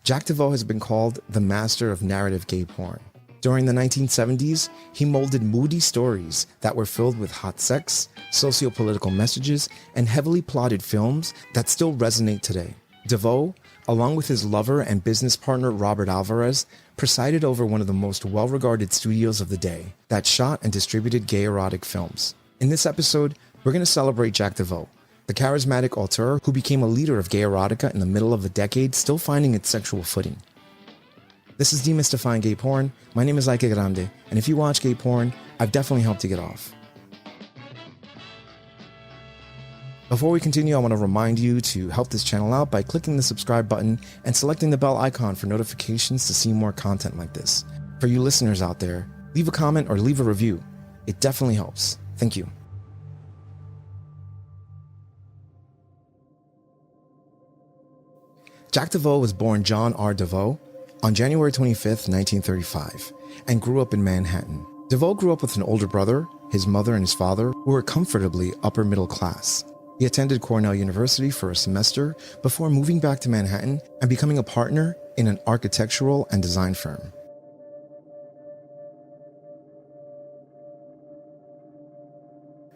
Jack Deveau has been called the master of narrative gay porn. During the 1970s, he molded moody stories that were filled with hot sex, sociopolitical messages, and heavily plotted films that still resonate today. Deveau, along with his lover and business partner Robert Alvarez, presided over one of the most well-regarded studios of the day that shot and distributed gay erotic films. In this episode, we're going to celebrate Jack Deveau, the charismatic auteur who became a leader of gay erotica in the middle of the decade, still finding its sexual footing. This is Demystifying Gay Porn. My name is Ike Grande, and if you watch gay porn, I've definitely helped you get off. Before we continue, I want to remind you to help this channel out by clicking the subscribe button and selecting the bell icon for notifications to see more content like this. For you listeners out there, leave a comment or leave a review. It definitely helps. Thank you. Jack Deveau was born John R. Deveau on January 25th, 1935, and grew up in Manhattan. Deveau grew up with an older brother, his mother and his father, who were comfortably upper middle class. He attended Cornell University for a semester before moving back to Manhattan and becoming a partner in an architectural and design firm.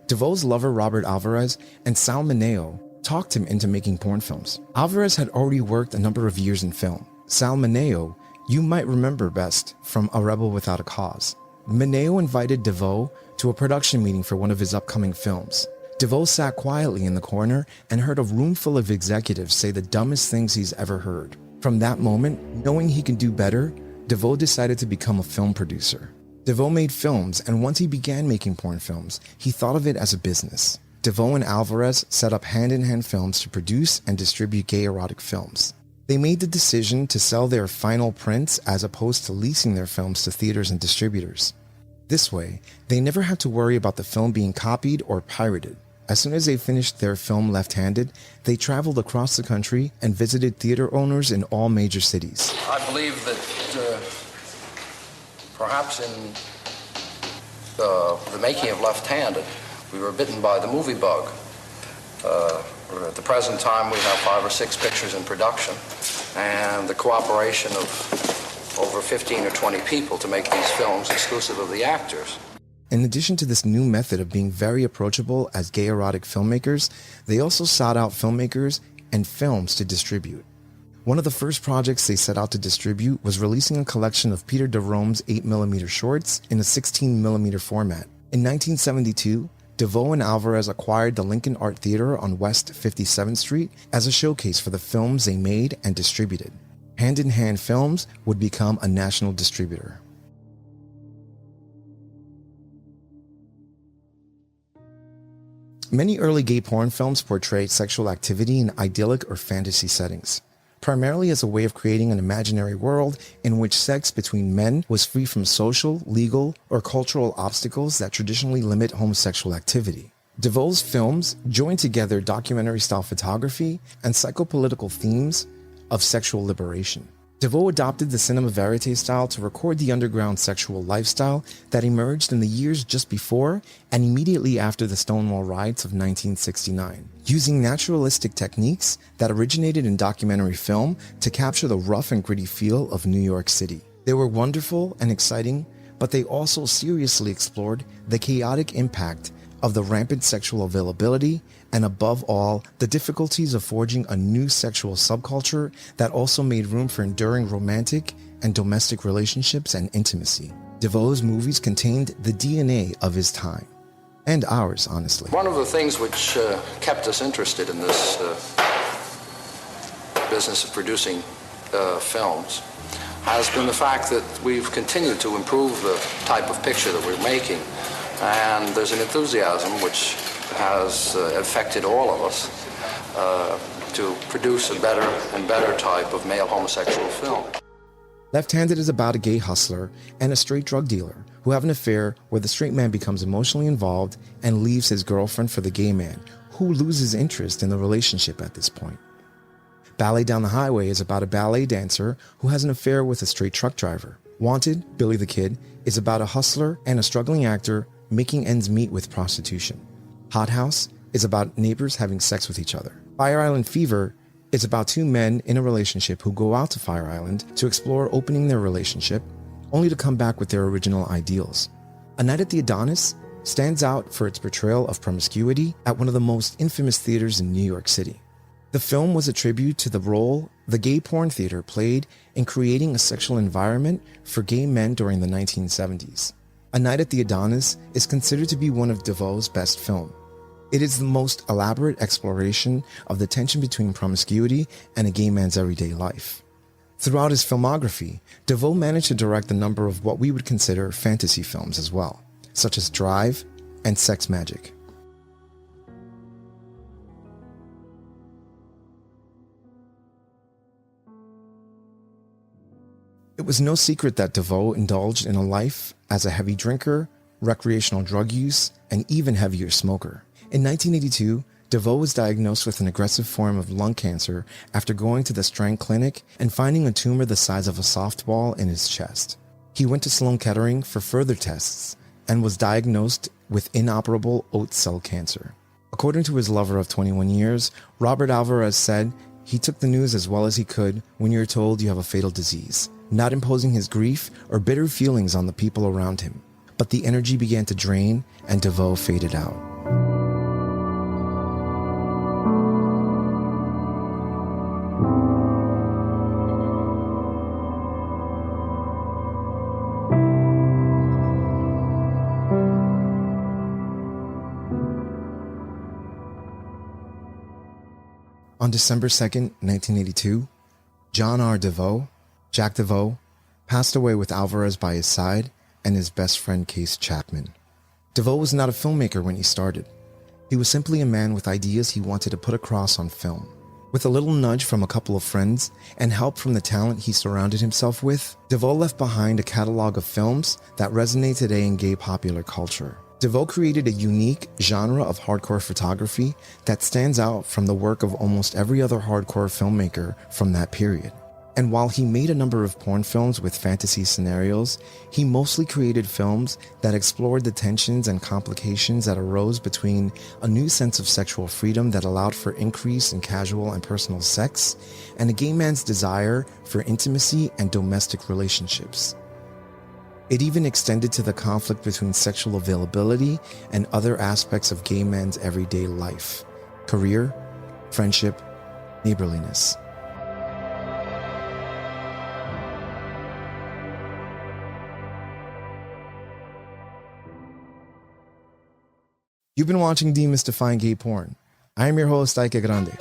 Deveau's lover Robert Alvarez and Sal Mineo talked him into making porn films. Alvarez had already worked a number of years in film. Sal Mineo, you might remember best from A Rebel Without a Cause. Mineo invited Deveau to a production meeting for one of his upcoming films. Deveau sat quietly in the corner and heard a room full of executives say the dumbest things he's ever heard. From that moment, knowing he could do better, Deveau decided to become a film producer. Deveau made films, and once he began making porn films, he thought of it as a business. Deveau and Alvarez set up hand-in-hand films to produce and distribute gay erotic films. They made the decision to sell their final prints as opposed to leasing their films to theaters and distributors. This way, they never had to worry about the film being copied or pirated. As soon as they finished their film left-handed, they traveled across the country and visited theater owners in all major cities. I believe that perhaps in the making of Left-Handed, we were bitten by the movie bug. At the present time, we have 5 or 6 pictures in production, and the cooperation of over 15 or 20 people to make these films exclusive of the actors. In addition to this new method of being very approachable as gay erotic filmmakers, they also sought out filmmakers and films to distribute. One of the first projects they set out to distribute was releasing a collection of Peter DeRome's 8mm shorts in a 16mm format. In 1972, Deveau and Alvarez acquired the Lincoln Art Theater on West 57th Street as a showcase for the films they made and distributed. Hand in Hand Films would become a national distributor. Many early gay porn films portrayed sexual activity in idyllic or fantasy settings, primarily as a way of creating an imaginary world in which sex between men was free from social, legal, or cultural obstacles that traditionally limit homosexual activity. Deveau's films joined together documentary-style photography and psychopolitical themes of sexual liberation. Deveau adopted the cinema verite style to record the underground sexual lifestyle that emerged in the years just before and immediately after the Stonewall riots of 1969, using naturalistic techniques that originated in documentary film to capture the rough and gritty feel of New York City. They were wonderful and exciting, but they also seriously explored the chaotic impact of the rampant sexual availability and, above all, the difficulties of forging a new sexual subculture that also made room for enduring romantic and domestic relationships and intimacy. Deveau's movies contained the DNA of his time. And ours, honestly. One of the things which kept us interested in this business of producing films has been the fact that we've continued to improve the type of picture that we're making. And there's an enthusiasm which has affected all of us to produce a better and better type of male homosexual film. Left-Handed is about a gay hustler and a straight drug dealer who have an affair where the straight man becomes emotionally involved and leaves his girlfriend for the gay man, who loses interest in the relationship at this point. Ballet Down the Highway is about a ballet dancer who has an affair with a straight truck driver. Wanted, Billy the Kid, is about a hustler and a struggling actor making ends meet with prostitution. Hot House is about neighbors having sex with each other. Fire Island Fever It's about two men in a relationship who go out to Fire Island to explore opening their relationship, only to come back with their original ideals. A Night at the Adonis stands out for its portrayal of promiscuity at one of the most infamous theaters in New York City. The film was a tribute to the role the gay porn theater played in creating a sexual environment for gay men during the 1970s. A Night at the Adonis is considered to be one of Devoe's best films. It is the most elaborate exploration of the tension between promiscuity and a gay man's everyday life. Throughout his filmography, Devoe managed to direct a number of what we would consider fantasy films as well, such as Drive and Sex Magic. It was no secret that Devoe indulged in a life as a heavy drinker, recreational drug use, and even heavier smoker. In 1982, Devoe was diagnosed with an aggressive form of lung cancer after going to the Strang Clinic and finding a tumor the size of a softball in his chest. He went to Sloan Kettering for further tests and was diagnosed with inoperable oat cell cancer. According to his lover of 21 years, Robert Alvarez said, "He took the news as well as he could when you're told you have a fatal disease, not imposing his grief or bitter feelings on the people around him. But the energy began to drain and Devoe faded out." On December 2nd, 1982, John R. Devoe, Jack Devoe, passed away with Alvarez by his side and his best friend Case Chapman. Devoe was not a filmmaker when he started. He was simply a man with ideas he wanted to put across on film. With a little nudge from a couple of friends and help from the talent he surrounded himself with, Devoe left behind a catalog of films that resonate today in gay popular culture. Devoe created a unique genre of hardcore photography that stands out from the work of almost every other hardcore filmmaker from that period. And while he made a number of porn films with fantasy scenarios, he mostly created films that explored the tensions and complications that arose between a new sense of sexual freedom that allowed for increase in casual and personal sex, and a gay man's desire for intimacy and domestic relationships. It even extended to the conflict between sexual availability and other aspects of gay men's everyday life: career, friendship, neighborliness. You've been watching Demystifying Gay Porn. I am your host, Ike Grande.